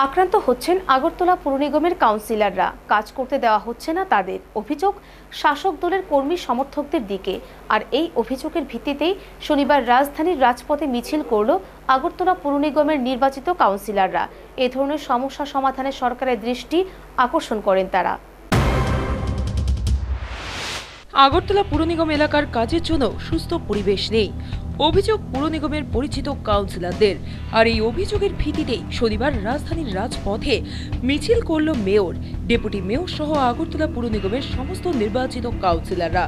আক্রান্ত হচ্ছেন আগরতলা পুর নিগমের কাউন্সিলররা। কাজ করতে দেওয়া হচ্ছে না তাদের। অভিযোগ শাসক দলের কর্মী সমর্থকদের দিকে। আর এই অভিযোগের ভিত্তিতেই শনিবার রাজধানীর রাজপথে মিছিল করল আগরতলা পুর নিগমের নির্বাচিত কাউন্সিলররা। এ ধরনের সমস্যা সমাধানে সরকারের দৃষ্টি আকর্ষণ করেন তারা। আগরতলা পুর নিগম এলাকার কাজের জন্য সুস্থ পরিবেশ নেই, অভিযোগ পুর নিগমের পরিচিত কাউন্সিলরদের। আর এই অভিযোগের ভিত্তিতেই শনিবার রাজধানীর রাজপথে মিছিল করল মেয়র, ডেপুটি মেয়র সহ আগরতলা পুর নিগমের সমস্ত নির্বাচিত কাউন্সিলররা।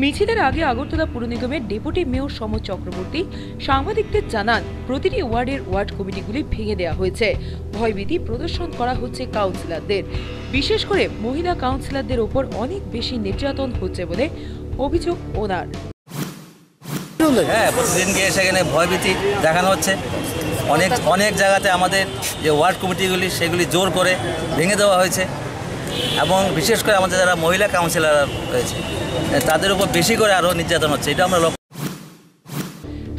মিছিলের আগে আগরতলা পুর নিগমের ডেপুটি মেয়র সমর চক্রবর্তী সাংবাদিকদের জানান, প্রতিটি ওয়ার্ডের ওয়ার্ড কমিটিগুলি ভেঙে দেওয়া হয়েছে। ভয়ভীতি প্রদর্শন করা হচ্ছে কাউন্সিলরদের, বিশেষ করে মহিলা কাউন্সিলরদের ওপর অনেক বেশি নির্যাতন হচ্ছে বলে অভিযোগ ওনার। হ্যাঁ, প্রতিদিন গিয়ে সেখানে ভয়ভীতি দেখানো হচ্ছে। অনেক জায়গাতে আমাদের যে ওয়ার্ড কমিটিগুলি সেগুলি জোর করে ভেঙে দেওয়া হয়েছে, এবং বিশেষ করে আমাদের যারা মহিলা কাউন্সিলর রয়েছে তাদের উপর বেশি করে আরও নির্যাতন হচ্ছে, এটা আমরা লক্ষ্য।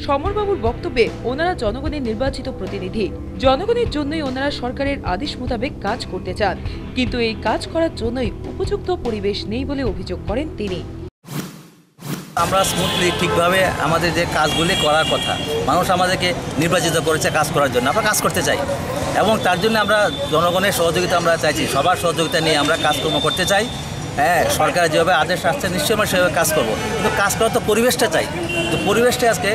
সমরবাবুর বক্তব্যে ওনারা জনগণের নির্বাচিত প্রতিনিধি, জনগণের জন্যই ওনারা সরকারের আদেশ মোতাবেক কাজ করতে চান, কিন্তু এই কাজ করার জন্যই উপযুক্ত পরিবেশ নেই বলে অভিযোগ করেন তিনি। আমরা স্মুথলি ঠিকভাবে আমাদের যে কাজগুলি করার কথা, মানুষ আমাদেরকে নির্বাচিত করেছে কাজ করার জন্য, আমরা কাজ করতে চাই, এবং তার জন্য আমরা জনগণের সহযোগিতা আমরা চাইছি, সবার সহযোগিতা নিয়ে আমরা কাজকর্ম করতে চাই। হ্যাঁ, সরকারের যেভাবে আদেশ আসছে নিশ্চয়ই আমরা সেভাবে কাজ করবো, কিন্তু কাজ করার তো পরিবেশটা চাই। তো পরিবেশটা আজকে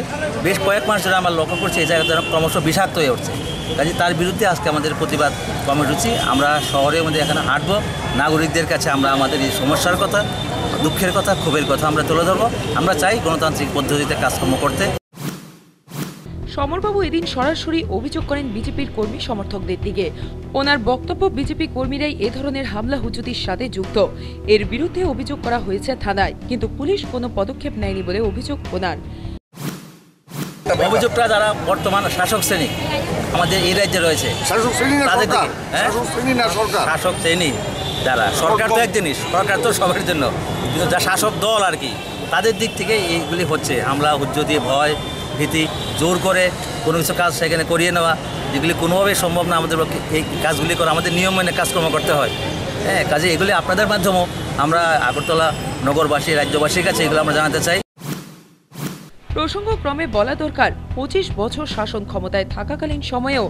বেশ কয়েক মাস ধরে আমরা লক্ষ্য করছি এই জায়গাটা ক্রমশ বিষাক্ত হয়ে উঠছে। কাজে তার বিরুদ্ধে আজকে আমাদের প্রতিবাদ কর্মসূচি। আমরা শহরের মধ্যে এখানে হাঁটবো, নাগরিকদের কাছে আমরা আমাদের এই সমস্যার কথা, দুঃখের কথা, ক্ষোভের কথা আমরা তুলে ধরবো। আমরা চাই গণতান্ত্রিক পদ্ধতিতে কাজকর্ম করতে। সমরবাবু এদিন সরাসরি অভিযোগ করেন বিজেপির কর্মী সমর্থকদের দিকে। ওনার বক্তব্য, বিজেপি কর্মীরাই এ ধরনের হামলা হুজুতির সাথে যুক্ত। এর বিরুদ্ধে অভিযোগ করা হয়েছে থানায়, কিন্তু পুলিশ কোনো পদক্ষেপ নেয়নি বলে অভিযোগ ওনার। অভিযোগটা যারা বর্তমান শাসক শ্রেণী আমাদের এই রাজ্যে রয়েছে, তাদের দিকে। শাসক শ্রেণী যারা, সরকার তো এক জিনিস, সরকার তো সবার জন্য, কিন্তু যা শাসক দল আর কি, তাদের দিক থেকে এইগুলি হচ্ছে হামলা হুজ্জতি, ভয় ভীতি, জোর করে কোনো কিছু কাজ সেখানে করিয়ে নেওয়া, যেগুলি কোনোভাবেই সম্ভব না আমাদের এই কাজগুলি করা। আমাদের নিয়ম মেনে কাজকর্ম করতে হয়। হ্যাঁ, কাজে এগুলি আপনাদের মাধ্যমেও আমরা আগরতলা নগরবাসী, রাজ্যবাসীর কাছে এগুলো আমরা জানাতে চাই। প্রসঙ্গক্রমে বলা দরকার, 25 বছর শাসন ক্ষমতায় থাকাকালীন সময়েও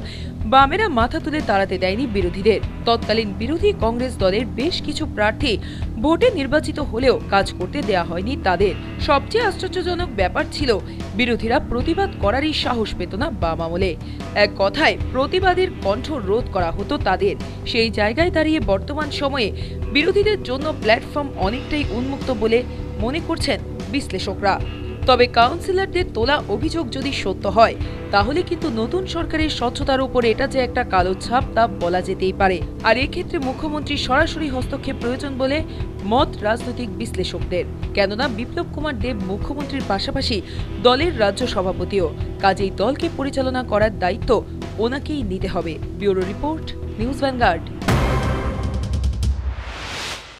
বামেরা মাথা তুলে দাঁড়াতে দেয়নি বিরোধীদের। তৎকালীন বিরোধী কংগ্রেস দলের বেশ কিছু প্রার্থী ভোটে নির্বাচিত হলেও কাজ করতে দেয়া হয়নি তাদের। সবচেয়ে আশ্চর্যজনক ব্যাপার ছিল, বিরোধীরা প্রতিবাদ করারই সাহস পেত না বাম আমলে। এক কথায় প্রতিবাদের কণ্ঠ রোধ করা হতো তাদের। সেই জায়গায় দাঁড়িয়ে বর্তমান সময়ে বিরোধীদের জন্য প্ল্যাটফর্ম অনেকটাই উন্মুক্ত বলে মনে করছেন বিশ্লেষকরা। তবে কাউন্সিলরদের তোলা অভিযোগ যদি সত্য হয়, তাহলে কিন্তু নতুন সরকারের স্বচ্ছতার উপর এটা যে একটা কালো ছাপ তা বলা যেতেই পারে। আর এক্ষেত্রে মুখ্যমন্ত্রীর সরাসরি হস্তক্ষেপ প্রয়োজন বলে মত রাজনৈতিক বিশ্লেষকদের। কেননা বিপ্লব কুমার দেব মুখ্যমন্ত্রীর পাশাপাশি দলের রাজ্য সভাপতিও, কাজেই দলকে পরিচালনা করার দায়িত্ব ওনাকেই নিতে হবে। Bureau report, news vanguard.